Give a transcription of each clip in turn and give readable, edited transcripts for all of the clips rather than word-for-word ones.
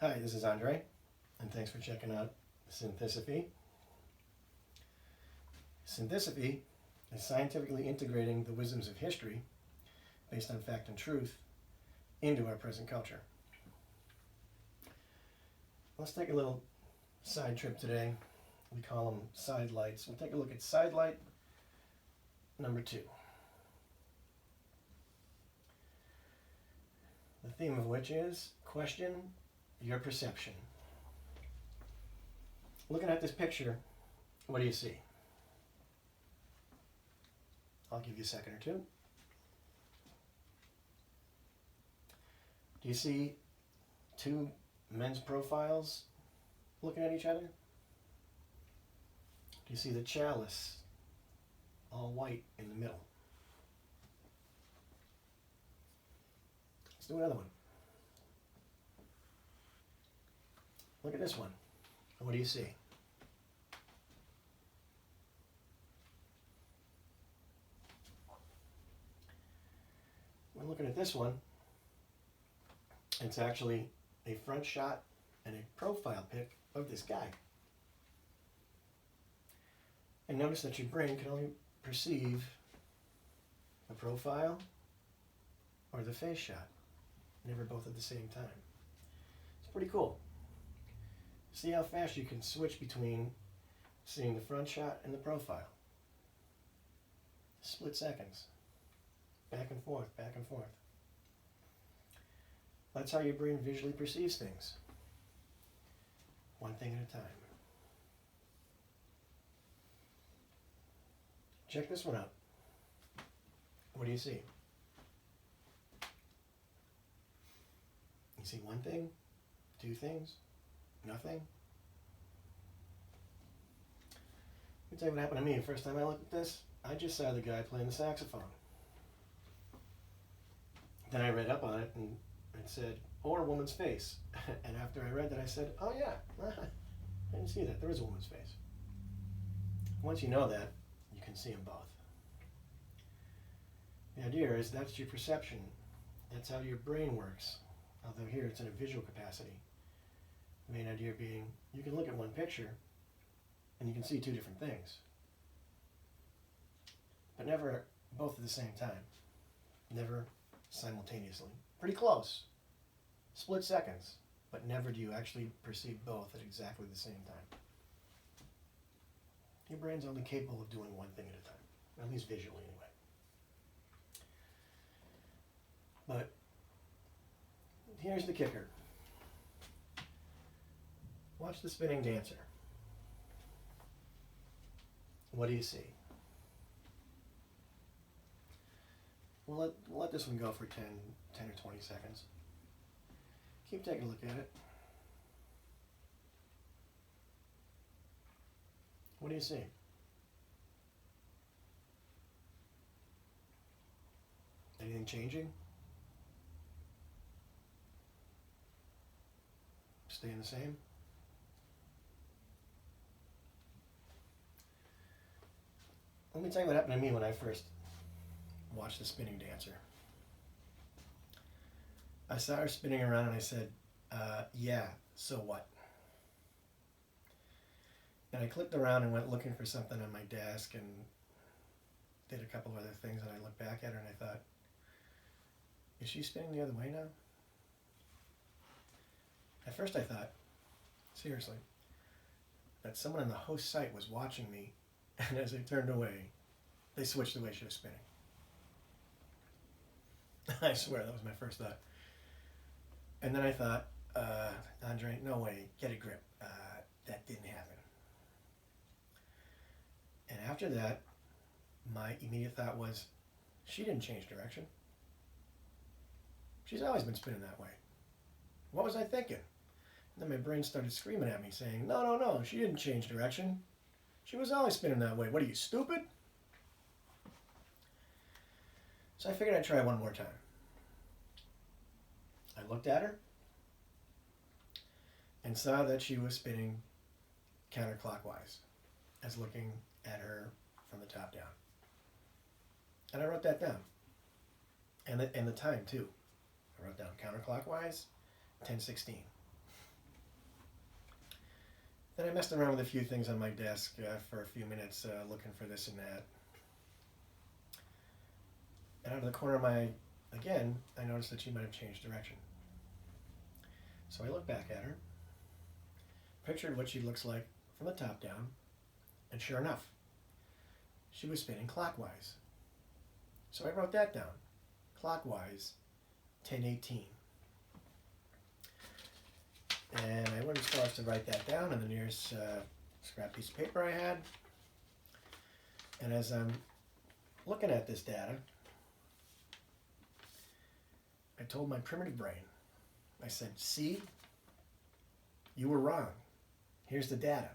Hi, this is Andre, and thanks for checking out Synthosophy. Synthosophy is scientifically integrating the wisdoms of history, based on fact and truth, into our present culture. Let's take a little side trip today. We call them side lights. We'll take a look at side light number 2. The theme of which is question your perception. Looking at this picture, what do you see? I'll give you a second or two. Do you see two men's profiles looking at each other? Do you see the chalice, all white in the middle? Let's do another one. Look at this one. What do you see? When looking at this one, it's actually a front shot and a profile pic of this guy. And notice that your brain can only perceive the profile or the face shot, never both at the same time. It's pretty cool. See how fast you can switch between seeing the front shot and the profile. Split seconds. Back and forth, back and forth. That's how your brain visually perceives things. One thing at a time. Check this one out. What do you see? You see one thing? Two things? Nothing? Let me tell you what happened to me the first time I looked at this. I just saw the guy playing the saxophone. Then I read up on it and it said, or a woman's face. And after I read that, I said, oh yeah, I didn't see that. There is a woman's face. Once you know that, you can see them both. The idea is that's your perception. That's how your brain works. Although here it's in a visual capacity. The main idea being you can look at one picture and you can see two different things. But never both at the same time. Never simultaneously. Pretty close. Split seconds. But never do you actually perceive both at exactly the same time. Your brain's only capable of doing one thing at a time. At least visually anyway. But here's the kicker. Watch the spinning dancer. What do you see? We'll let this one go for 10 or 20 seconds. Keep taking a look at it. What do you see? Anything changing? Staying the same? Let me tell you what happened to me when I first watched the spinning dancer. I saw her spinning around and I said, yeah, so what? And I clicked around and went looking for something on my desk and did a couple of other things, and I looked back at her and I thought, is she spinning the other way now? At first I thought, seriously, that someone on the host site was watching me, and as I turned away, they switched the way she was spinning. I swear, that was my first thought. And then I thought, Andre, no way, get a grip. That didn't happen. And after that, my immediate thought was, she didn't change direction. She's always been spinning that way. What was I thinking? And then my brain started screaming at me, saying, no, she didn't change direction. She was always spinning that way. What are you, stupid? So I figured I'd try one more time. I looked at her and saw that she was spinning counterclockwise, as looking at her from the top down. And I wrote that down. And the time too. I wrote down counterclockwise, 10:16. And I messed around with a few things on my desk for a few minutes, looking for this and that. And out of the corner of my, again, I noticed that she might have changed direction. So I looked back at her, pictured what she looks like from the top down, and sure enough, she was spinning clockwise. So I wrote that down, clockwise, 10:18. And I went as far as to write that down on the nearest scrap piece of paper I had. And as I'm looking at this data, I told my primitive brain, I said, see, you were wrong. Here's the data.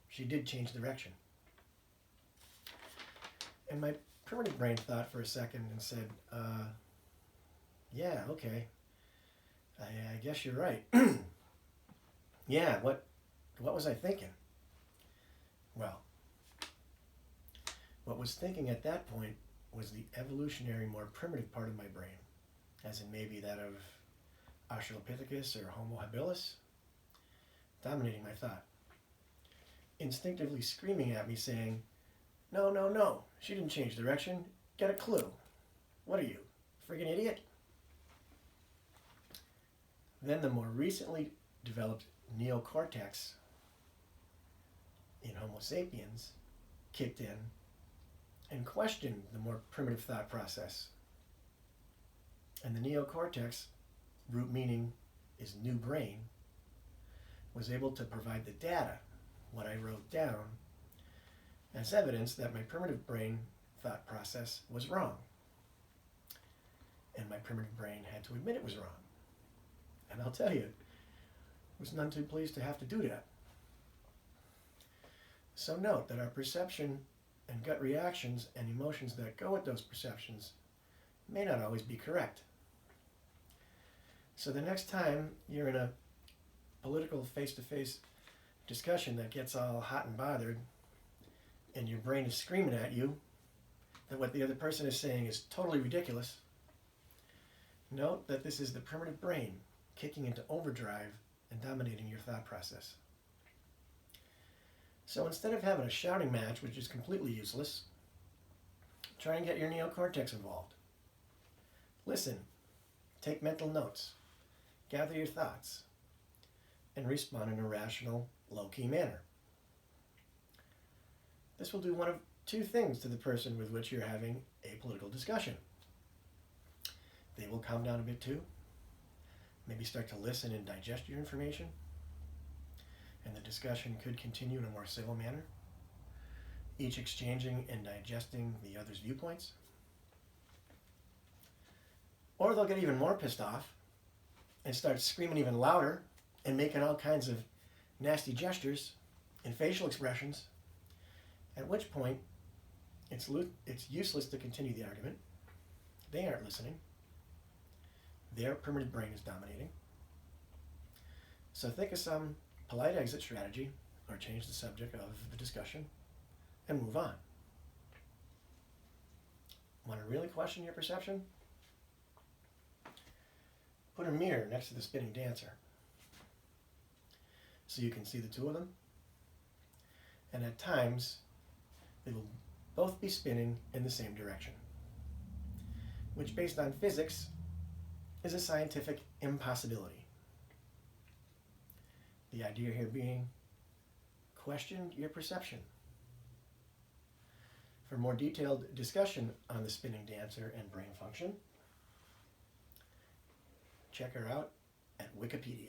She did change direction. And my primitive brain thought for a second and said, yeah, okay. I guess you're right. Yeah, what was I thinking? Well, what was thinking at that point was the evolutionary, more primitive part of my brain, as in maybe that of Australopithecus or Homo habilis, dominating my thought, instinctively screaming at me saying, no, no, no, she didn't change direction, get a clue. What are you, friggin' idiot? Then the more recently developed neocortex in Homo sapiens kicked in and questioned the more primitive thought process. And the neocortex, root meaning is new brain, was able to provide the data, what I wrote down, as evidence that my primitive brain thought process was wrong. And my primitive brain had to admit it was wrong. And I'll tell you, I was none too pleased to have to do that. So note that our perception and gut reactions and emotions that go with those perceptions may not always be correct. So the next time you're in a political face-to-face discussion that gets all hot and bothered, and your brain is screaming at you that what the other person is saying is totally ridiculous, note that this is the primitive brain kicking into overdrive and dominating your thought process. So instead of having a shouting match, which is completely useless, try and get your neocortex involved. Listen, take mental notes, gather your thoughts, and respond in a rational, low-key manner. This will do one of two things to the person with which you're having a political discussion. They will calm down a bit too, maybe start to listen and digest your information, and the discussion could continue in a more civil manner, each exchanging and digesting the other's viewpoints. Or they'll get even more pissed off and start screaming even louder and making all kinds of nasty gestures and facial expressions, at which point it's useless to continue the argument. They aren't listening. Their primitive brain is dominating. So think of some polite exit strategy, or change the subject of the discussion, and move on. Want to really question your perception? Put a mirror next to the spinning dancer so you can see the two of them. And at times, they will both be spinning in the same direction, which based on physics is a scientific impossibility. The idea here being, question your perception. For more detailed discussion on the spinning dancer and brain function, check her out at Wikipedia.